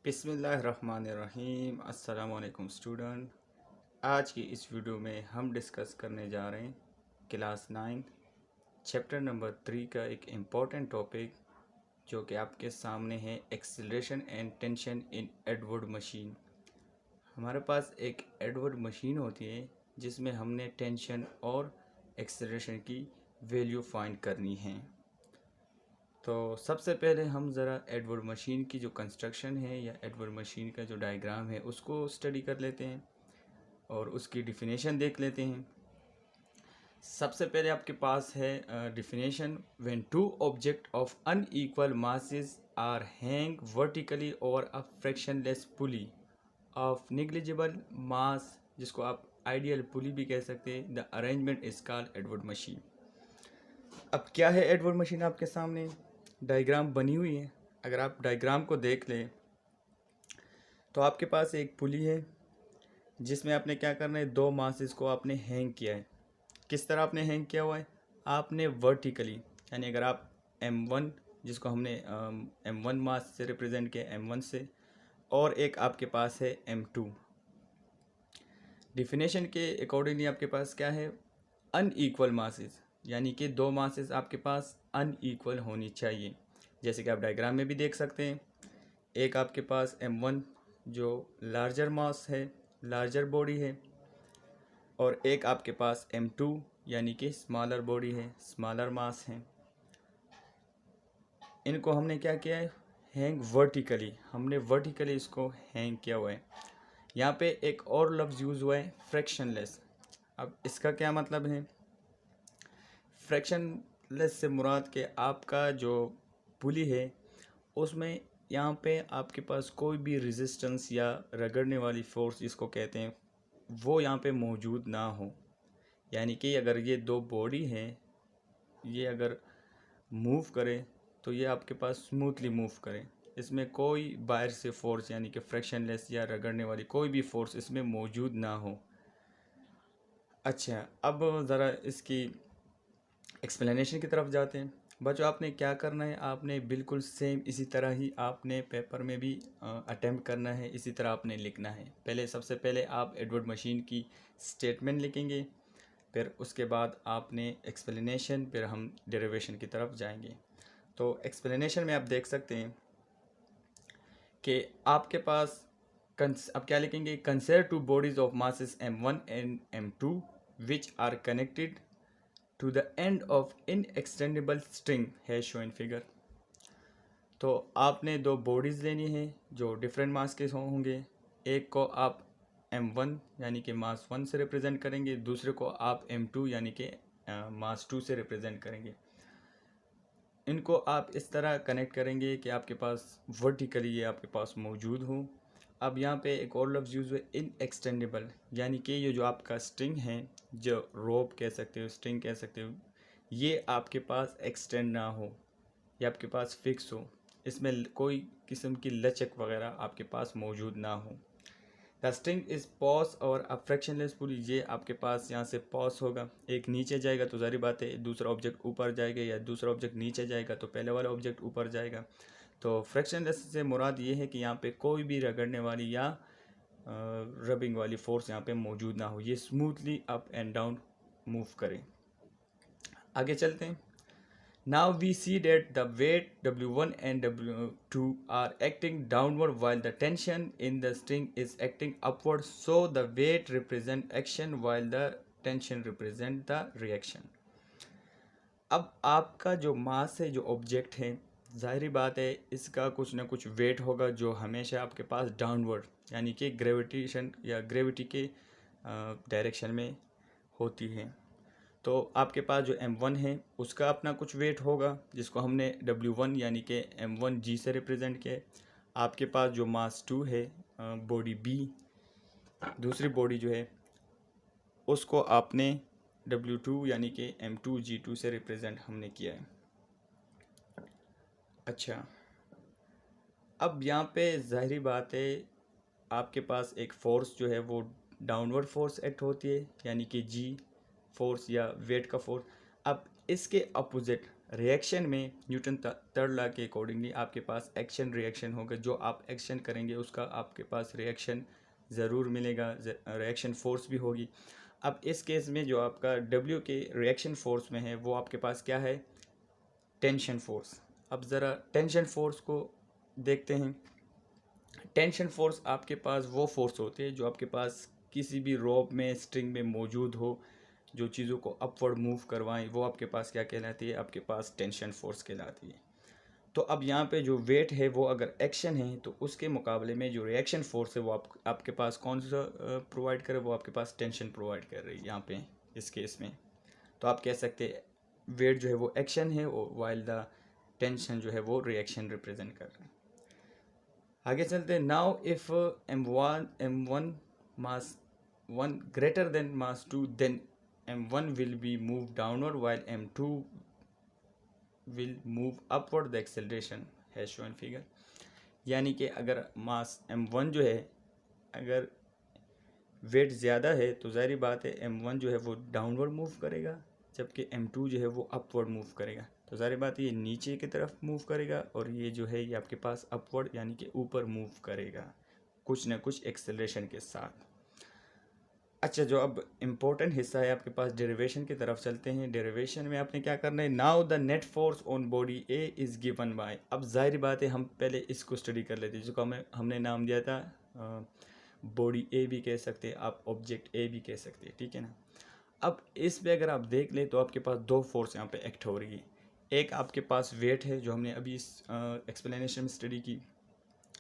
बिस्मिल्लाहिर्रहमानिर्रहीम। अस्सलाम वालेकुम स्टूडेंट। आज की इस वीडियो में हम डिस्कस करने जा रहे हैं क्लास 9 चैप्टर नंबर 3 का एक इम्पॉर्टेंट टॉपिक जो कि आपके सामने है, acceleration and tension in Edward machine. हमारे पास एक एडवर्ड मशीन होती है जिसमें हमने टेंशन और एक्सीलरेशन की वैल्यू फाइंड करनी है। तो सबसे पहले हम ज़रा एडवर्ड मशीन की जो कंस्ट्रक्शन है या एडवर्ड मशीन का जो डायग्राम है उसको स्टडी कर लेते हैं और उसकी डिफिनेशन देख लेते हैं। सबसे पहले आपके पास है definition, when two object of unequal masses are hang vertically over a frictionless pulley of negligible mass, जिसको आप आइडियल पुली भी कह सकते हैं। The arrangement is called Edward machine. अब क्या है एडवर्ड मशीन, आपके सामने डायग्राम बनी हुई है। अगर आप डायग्राम को देख लें तो आपके पास एक पुली है जिसमें आपने क्या करना है, दो मासेस को आपने हैंग किया है। किस तरह आपने हैंग किया हुआ है, आपने वर्टिकली, यानी अगर आप M1 जिसको हमने M1 मास से रिप्रेजेंट किया M1 से, और एक आपके पास है M2। डिफिनेशन के अकॉर्डिंगली आपके पास क्या है, अनईक्वल मासेस, यानी कि दो मासेस आपके पास अनईक्वल होनी चाहिए। जैसे कि आप डायग्राम में भी देख सकते हैं, एक आपके पास M1 जो लार्जर मास है, लार्जर बॉडी है, और एक आपके पास M2 यानी कि स्मॉलर बॉडी है, स्मॉलर मास है। इनको हमने क्या किया है, हैंग वर्टिकली, हमने वर्टिकली इसको हैंग किया हुआ है। यहाँ पे एक और लफ्ज़ यूज़ हुआ है, फ्रैक्शनलेस। अब इसका क्या मतलब है, फ्रैक्शनलेस से मुराद के आपका जो पुली है उसमें यहाँ पे आपके पास कोई भी रेजिस्टेंस या रगड़ने वाली फोर्स जिसको कहते हैं वो यहाँ पे मौजूद ना हो। यानी कि अगर ये दो बॉडी हैं, ये अगर मूव करे तो ये आपके पास स्मूथली मूव करे, इसमें कोई बाहर से फोर्स यानी कि फ्रैक्शनलेस या रगड़ने वाली कोई भी फोर्स इसमें मौजूद ना हो। अच्छा, अब ज़रा इसकी एक्सप्लेनेशन की तरफ जाते हैं। बच्चों, आपने क्या करना है, आपने बिल्कुल सेम इसी तरह ही आपने पेपर में भी अटेम्प्ट करना है, इसी तरह आपने लिखना है। पहले सबसे पहले आप एडवर्ड मशीन की स्टेटमेंट लिखेंगे, फिर उसके बाद आपने एक्सप्लेनेशन, फिर हम डेरिवेशन की तरफ जाएंगे। तो एक्सप्लेनेशन में आप देख सकते हैं कि आपके पास अब क्या लिखेंगे, consider two bodies of masses M1 and M2 which are connected to the end of inextendable string है शो इन फिगर। तो आपने दो बॉडीज़ लेनी है जो डिफरेंट मास के होंगे। एक को आप M1 यानी कि मास 1 से रिप्रेजेंट करेंगे, दूसरे को आप M2 यानी कि मास 2 से रिप्रेजेंट करेंगे। इनको आप इस तरह कनेक्ट करेंगे कि आपके पास वर्टिकली ये आपके पास मौजूद हो। अब यहाँ पे एक और लफ्ज़ यूज़ हुआ, इनएक्सटेंडेबल, यानी कि ये जो आपका स्ट्रिंग है, जो रोप कह सकते हो, स्ट्रिंग कह सकते हो, ये आपके पास एक्सटेंड ना हो, ये आपके पास फिक्स हो, इसमें कोई किस्म की लचक वगैरह आपके पास मौजूद ना हो। द स्ट्रिंग इज़ पॉस और अ फ्रैक्शनलेस पुली, ये आपके पास यहाँ से पॉस होगा, एक नीचे जाएगा तो जारी बात है दूसरा ऑब्जेक्ट ऊपर जाएगा, या दूसरा ऑब्जेक्ट नीचे जाएगा तो पहले वाला ऑब्जेक्ट ऊपर जाएगा। तो फ्रैक्शनलेस से मुराद ये है कि यहाँ पे कोई भी रगड़ने वाली या रबिंग वाली फोर्स यहाँ पे मौजूद ना हो, ये smoothly up and down move करें। आगे चलते हैं। Now we see that the weight W1 and W2 are acting downward while the tension in the string is acting upward. So the weight represent action while the tension represent the reaction. अब आपका जो मास है, जो object है, जाहिर बात है इसका कुछ ना कुछ वेट होगा जो हमेशा आपके पास डाउनवर्ड यानी कि ग्रेविटेशन या ग्रेविटी के डायरेक्शन में होती है। तो आपके पास जो M1 है उसका अपना कुछ वेट होगा जिसको हमने W1 यानी कि M1G से रिप्रेजेंट किया है। आपके पास जो मास 2 है, बॉडी B, दूसरी बॉडी जो है उसको आपने W2 यानी कि M2G2 से रिप्रेजेंट हमने किया है। अच्छा, अब यहाँ पे ज़ाहिरी बात है आपके पास एक फ़ोर्स जो है वो डाउनवर्ड फोर्स एक्ट होती है, यानी कि G फोर्स या वेट का फोर्स। अब इसके अपोजिट रिएक्शन में न्यूटन थर्ड लॉ के अकॉर्डिंगली आपके पास एक्शन रिएक्शन होगा, जो आप एक्शन करेंगे उसका आपके पास रिएक्शन ज़रूर मिलेगा, रिएक्शन फोर्स भी होगी। अब इस केस में जो आपका W के रिएक्शन फोर्स में है वो आपके पास क्या है, टेंशन फोर्स। अब ज़रा टेंशन फोर्स को देखते हैं। टेंशन फोर्स आपके पास वो फोर्स होती है जो आपके पास किसी भी रोप में स्ट्रिंग में मौजूद हो, जो चीज़ों को अपवर्ड मूव करवाएं, वो आपके पास क्या कहलाती है, आपके पास टेंशन फोर्स कहलाती है। तो अब यहाँ पे जो वेट है वो अगर एक्शन है तो उसके मुकाबले में जो रिएक्शन फोर्स है वो आपके पास कौन सा प्रोवाइड करे, वो आपके पास टेंशन प्रोवाइड कर रही है यहाँ पे इस केस में। तो आप कह सकते हैं वेट जो है वो एक्शन है और वाइल द टेंशन जो है वो रिएक्शन रिप्रेजेंट कर रहा है। आगे चलते हैं। Now if m1 mass 1 greater than mass 2 then m1 will be move downward while m2 will move upward the acceleration है शोन फिगर। यानी कि अगर मास m1 जो है, अगर वेट ज़्यादा है तो ज़ाहिर बात है m1 जो है वो डाउनवर्ड मूव करेगा, जबकि m2 जो है वो अपवर्ड मूव करेगा। तो ज़ाहिर बात है ये नीचे की तरफ मूव करेगा और ये जो है ये आपके पास अपवर्ड यानी कि ऊपर मूव करेगा कुछ ना कुछ एक्सेलरेशन के साथ। अच्छा, जो अब इम्पोर्टेंट हिस्सा है आपके पास, डेरिवेशन की तरफ चलते हैं। डेरिवेशन में आपने क्या करना है, now the net force on body A is given bye. अब जाहिर बात है हम पहले इसको स्टडी कर लेते हैं, जिसको हमने नाम दिया था बॉडी ए भी कह सकते हैं आप, ऑब्जेक्ट ए भी कह सकते हैं, ठीक है ना। अब इस पे अगर आप देख लें तो आपके पास दो फोर्स यहाँ पे एक्ट हो रही है। एक आपके पास वेट है जो हमने अभी इस एक्सप्लेनेशन में स्टडी की,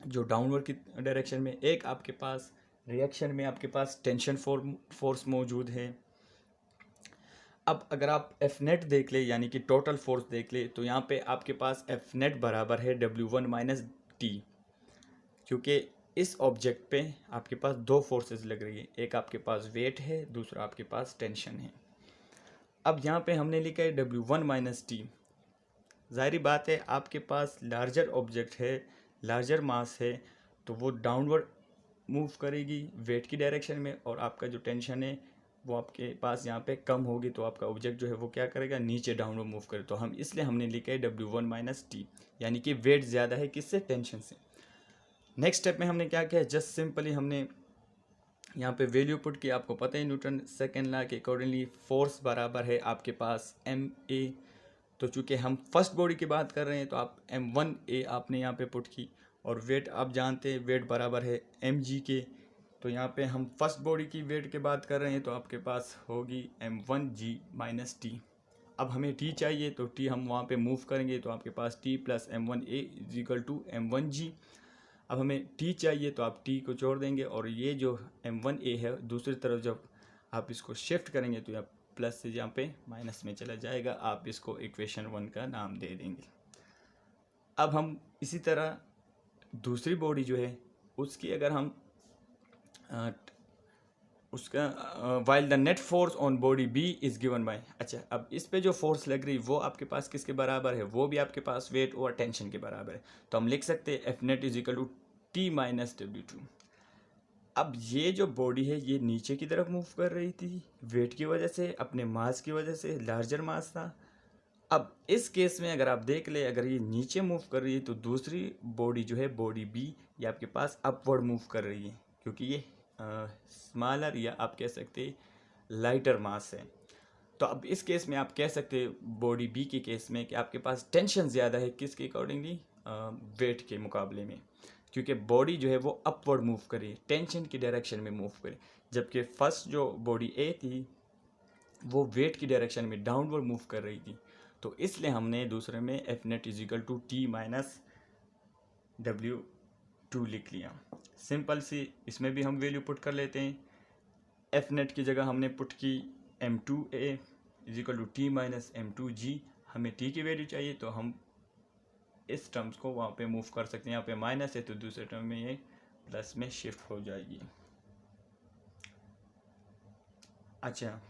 जो डाउनवर्ड की डायरेक्शन में। एक आपके पास रिएक्शन में आपके पास टेंशन फोर्स मौजूद है। अब अगर आप एफ नेट देख ले यानी कि टोटल फोर्स देख ले तो यहाँ पे आपके पास एफ नेट बराबर है W1 माइनस टी, क्योंकि इस ऑब्जेक्ट पे आपके पास दो फोर्सेस लग रही है, एक आपके पास वेट है, दूसरा आपके पास टेंशन है। अब यहाँ पे हमने लिखा है W1 माइनस टी। ज़ाहिर बात है आपके पास लार्जर ऑब्जेक्ट है, लार्जर मास है, तो वो डाउनवर्ड मूव करेगी वेट की डायरेक्शन में, और आपका जो टेंशन है वो आपके पास यहाँ पे कम होगी, तो आपका ऑब्जेक्ट जो है वो क्या करेगा, नीचे डाउनवर्ड मूव करे। तो हम इसलिए हमने लिखा है W1 माइनस टी, यानी कि वेट ज़्यादा है किससे, टेंशन से। नेक्स्ट स्टेप में हमने क्या किया, जस्ट सिंपली हमने यहाँ पे वैल्यू पुट की। आपको पता है न्यूटन सेकेंड लॉ के अकॉर्डिंगली फोर्स बराबर है आपके पास ma। तो चूँकि हम फर्स्ट बॉडी की बात कर रहे हैं तो आप m1a आपने यहाँ पे पुट की, और वेट आप जानते हैं वेट बराबर है mg के। तो यहाँ पे हम फर्स्ट बॉडी की वेट की बात कर रहे हैं तो आपके पास होगी m1g माइनस टी। अब हमें t चाहिए तो t हम वहाँ पे मूव करेंगे तो आपके पास t plus m1a is equal to m1g। अब हमें t चाहिए तो आप t को छोड़ देंगे, और ये जो m1a है दूसरी तरफ जब आप इसको शिफ्ट करेंगे तो यहाँ प्लस से यहाँ पे माइनस में चला जाएगा, आप इसको इक्वेशन 1 का नाम दे देंगे। अब हम इसी तरह दूसरी बॉडी जो है उसकी अगर हम उसका while the net force on body B is given by. अच्छा, अब इस पे जो फोर्स लग रही वो आपके पास किसके बराबर है, वो भी आपके पास वेट और टेंशन के बराबर है। तो हम लिख सकते हैं F net is equal to T minus W2। अब ये जो बॉडी है ये नीचे की तरफ मूव कर रही थी वेट की वजह से, अपने मास की वजह से, लार्जर मास था। अब इस केस में अगर आप देख ले, अगर ये नीचे मूव कर रही है तो दूसरी बॉडी जो है बॉडी बी ये आपके पास अपवर्ड मूव कर रही है, क्योंकि ये स्मॉलर या आप कह सकते हैं लाइटर मास है। तो अब इस केस में आप कह सकते हैं बॉडी बी के केस में कि आपके पास टेंशन ज़्यादा है किसके अकॉर्डिंगली, वेट के मुकाबले में, क्योंकि बॉडी जो है वो अपवर्ड मूव करे, टेंशन की डायरेक्शन में मूव करे, जबकि फर्स्ट जो बॉडी ए थी वो वेट की डायरेक्शन में डाउनवर्ड मूव कर रही थी। तो इसलिए हमने दूसरे में F net is equal to T minus W2 लिख लिया। सिंपल सी इसमें भी हम वैल्यू पुट कर लेते हैं। एफ नेट की जगह हमने पुट की m2a is equal to T minus m2g। हमें t की वैल्यू चाहिए तो हम इस टर्म्स को वहाँ पे मूव कर सकते हैं, यहाँ पे माइनस है तो दूसरे टर्म में ये प्लस में शिफ्ट हो जाएगी। अच्छा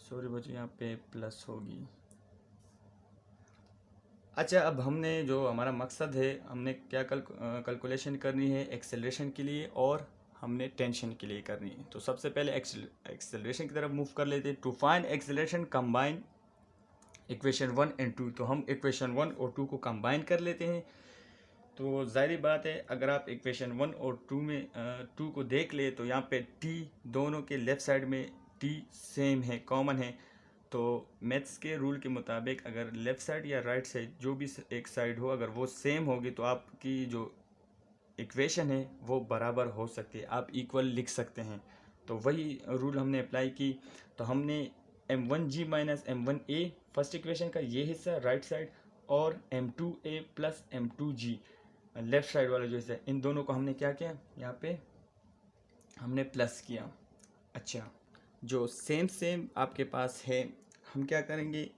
सॉरी बच्चों, यहाँ पे प्लस होगी। अच्छा, अब हमने जो हमारा मकसद है, हमने क्या कैलकुलेशन करनी है एक्सेलरेशन के लिए और हमने टेंशन के लिए करनी है। तो सबसे पहले एक्सेलरेशन की तरफ मूव कर लेते हैं। To find acceleration combine equation 1 and 2, तो हम इक्वेशन 1 और 2 को कंबाइन कर लेते हैं। तो ज़ाहिर बात है, अगर आप इक्वेशन 1 और 2 में 2 को देख ले तो यहाँ पे टी दोनों के लेफ़्ट साइड में टी सेम है, कॉमन है। तो मैथ्स के रूल के मुताबिक अगर लेफ़्ट साइड या राइट साइड जो भी एक साइड हो, अगर वो सेम होगी तो आपकी जो इक्वेशन है वो बराबर हो सकती है, आप इक्वल लिख सकते हैं। तो वही रूल हमने अप्लाई की। तो हमने m1g minus m1a first equation का ये हिस्सा राइट साइड, और m2a plus m2g left side वाला जो हिस्सा है, इन दोनों को हमने क्या किया, यहाँ पे हमने प्लस किया। अच्छा, जो सेम आपके पास है, हम क्या करेंगे,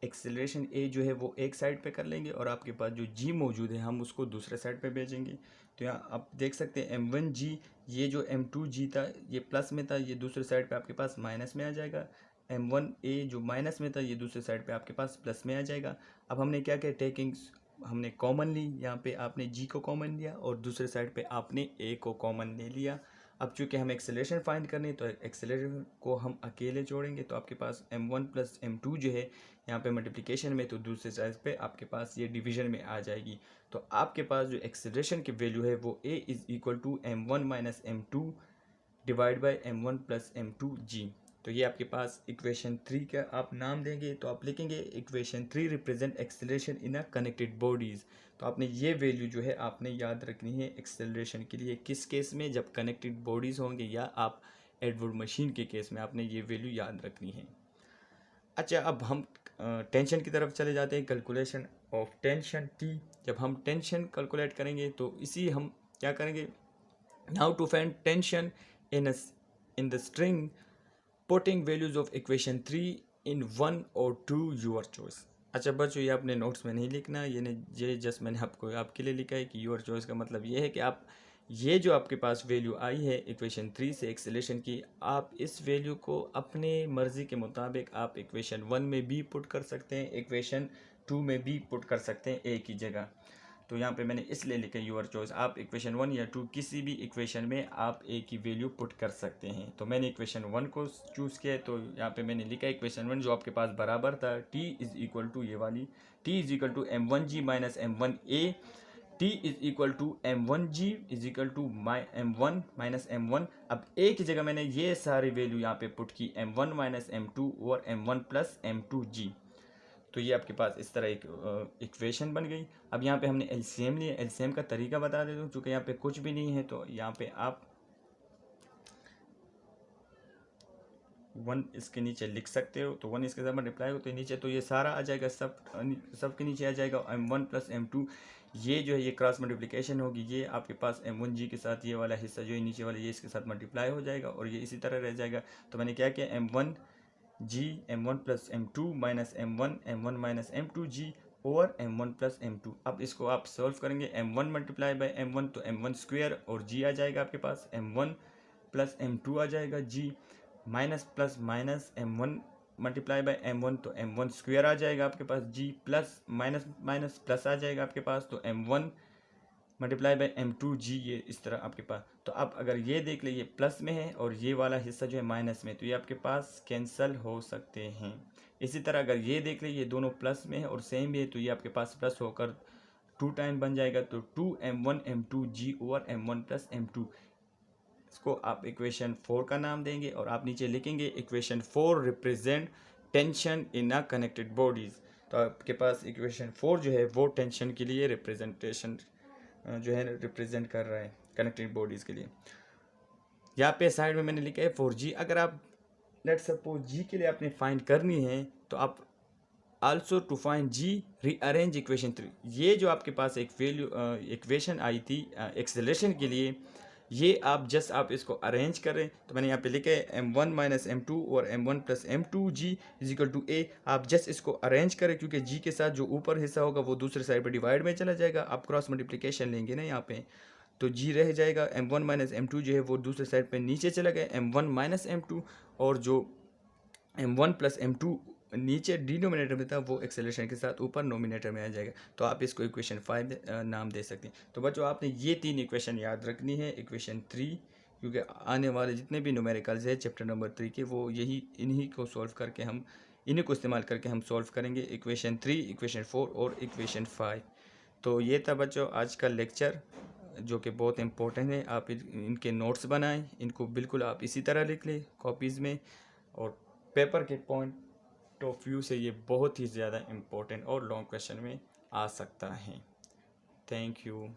एक्सेलरेशन ए जो है वो एक साइड पे कर लेंगे और आपके पास जो जी मौजूद है हम उसको दूसरे साइड पे भेजेंगे। तो यहाँ आप देख सकते हैं m1g, ये जो m2g था ये प्लस में था, ये दूसरे साइड पे आपके पास माइनस में आ जाएगा। m1a जो माइनस में था ये दूसरे साइड पे आपके पास प्लस में आ जाएगा। अब हमने क्या किया, टेकिंग हमने कॉमन ली, यहाँ पे आपने g को कॉमन लिया और दूसरे साइड पे आपने a को कॉमन ले लिया। अब चूँकि हम एक्सेलरेशन फाइंड करनी है तो एक्सेलरेशन को हम अकेले जोड़ेंगे, तो आपके पास m1 प्लस m2 जो है यहाँ पे मल्टीप्लिकेशन में, तो दूसरे साइड पे आपके पास ये डिवीजन में आ जाएगी। तो आपके पास जो एक्सेलरेशन की वैल्यू है वो a is equal to m1 minus m2 divide by m1 plus m2g। तो ये आपके पास इक्वेशन 3 का आप नाम देंगे, तो आप लिखेंगे equation 3 represent acceleration in a connected bodies. तो आपने ये वैल्यू जो है आपने याद रखनी है एक्सेलरेशन के लिए, किस केस में, जब कनेक्टेड बॉडीज़ होंगे या आप एडवर्ड मशीन के केस में आपने ये वैल्यू याद रखनी है। अच्छा, अब हम टेंशन की तरफ चले जाते हैं, कैलकुलेशन ऑफ टेंशन टी। जब हम टेंशन कैलकुलेट करेंगे तो इसी हम क्या करेंगे, now to find tension in the string putting values of equation 3 in 1 और 2 योर चॉइस। अच्छा बच्चों, ये आपने नोट्स में नहीं लिखना, ये जस्ट मैंने आपको आपके लिए लिखा है कि योर चॉइस का मतलब ये है कि आप ये जो आपके पास वैल्यू आई है इक्वेशन 3 से एक्सेलेरेशन की, आप इस वैल्यू को अपने मर्ज़ी के मुताबिक आप इक्वेशन 1 में भी पुट कर सकते हैं, इक्वेशन 2 में भी पुट कर सकते हैं एक ही जगह। तो यहाँ पे मैंने इसलिए लिखा योर चॉइस, आप इक्वेशन 1 या 2 किसी भी इक्वेशन में आप एक ही वैल्यू पुट कर सकते हैं। तो मैंने इक्वेशन 1 को चूज़ किया है, तो यहाँ पे मैंने लिखा इक्वेशन 1 जो आपके पास बराबर था t इज़ इक्वल टू ये वाली, t is equal to m1g minus m1a, t is equal to m1g is equal to m1 minus m1। अब एक ही जगह मैंने ये सारी वैल्यू यहाँ पे पुट की, m1 माइनस m2 और m1 प्लस m2g। तो ये आपके पास इस तरह एक इक्वेशन बन गई। अब यहाँ पे हमने एलसीएम लिया, एलसीएम का तरीका बता देता हूँ, चूँकि यहाँ पे कुछ भी नहीं है तो यहाँ पे आप 1 इसके नीचे लिख सकते हो, तो 1 इसके साथ मल्टीप्लाई हो तो नीचे तो ये सारा आ जाएगा, सब के नीचे आ जाएगा m1 प्लस m2। ये जो है ये क्रॉस मल्टीप्लिकेशन होगी, ये आपके पास m1g के साथ ये वाला हिस्सा जो है नीचे वाला ये इसके साथ मल्टीप्लाई हो जाएगा और ये इसी तरह रह जाएगा। तो मैंने क्या किया, m1g m1 plus m2 minus m1 minus m2g और m1 प्लस m2। अब इसको आप सॉल्व करेंगे, m1 मल्टीप्लाई बाई m1 तो m1 स्क्वायर और g आ जाएगा आपके पास, m1 प्लस m2 आ जाएगा g, minus plus minus m1 multiply by m1 तो m1 स्क्वायर आ जाएगा आपके पास, g plus minus minus plus आ जाएगा आपके पास, तो m1 मल्टीप्लाई बाई m2g ये इस तरह आपके पास। तो अब अगर ये देख ले ये प्लस में है और ये वाला हिस्सा जो है माइनस में, तो ये आपके पास कैंसिल हो सकते हैं। इसी तरह अगर ये देख ले ये दोनों प्लस में है और सेम भी है, तो ये आपके पास प्लस होकर 2 टाइम बन जाएगा, तो 2m1 m2g over m1 plus m2। इसको आप इक्वेशन 4 का नाम देंगे और आप नीचे लिखेंगे equation 4 represent tension in a connected bodies. तो आपके पास इक्वेशन 4 जो है वो टेंशन के लिए रिप्रेजेंटेशन जो है रिप्रेजेंट कर रहा है कनेक्टेड बॉडीज़ के लिए। यहाँ पे साइड में मैंने लिखा है 4g। अगर आप लेट सपोज g के लिए आपने फाइंड करनी है तो आप also to find g rearrange equation 3। ये जो आपके पास एक वैल्यू इक्वेशन आई थी एक्सेलरेशन के लिए, ये आप जस्ट आप इसको अरेंज करें। तो मैंने यहाँ पे लिखा है m1 माइनस m2 और m1 plus m2 g is equal to a। आप जस्ट इसको अरेंज करें क्योंकि g के साथ जो ऊपर हिस्सा होगा वो दूसरे साइड पे डिवाइड में चला जाएगा। आप क्रॉस मल्टीप्लिकेशन लेंगे ना यहाँ पे, तो g रह जाएगा, m1 माइनस m2 जो है वो दूसरे साइड पे नीचे चला गया, m1 माइनस m2, और जो m1 प्लस m2 नीचे डिनोमिनेटर में था वो एक्सेलरेशन के साथ ऊपर नोमिनेटर में आ जाएगा। तो आप इसको इक्वेशन 5 नाम दे सकते हैं। तो बच्चों आपने ये 3 इक्वेशन याद रखनी है, इक्वेशन 3, क्योंकि आने वाले जितने भी न्यूमेरिकल्स है चैप्टर नंबर 3 के वो इन्हीं को सॉल्व करके हम इन्हीं को इस्तेमाल करके हम सॉल्व करेंगे इक्वेशन 3, इक्वेशन 4 और इक्वेशन 5। तो ये था बच्चों आज का लेक्चर, जो कि बहुत इम्पोर्टेंट है। आप इनके नोट्स बनाएं, इनको बिल्कुल आप इसी तरह लिख लें कॉपीज़ में, और पेपर के पॉइंट ऑफ व्यू से ये बहुत ही ज़्यादा इम्पोर्टेंट और लॉन्ग क्वेश्चन में आ सकता है। Thank you.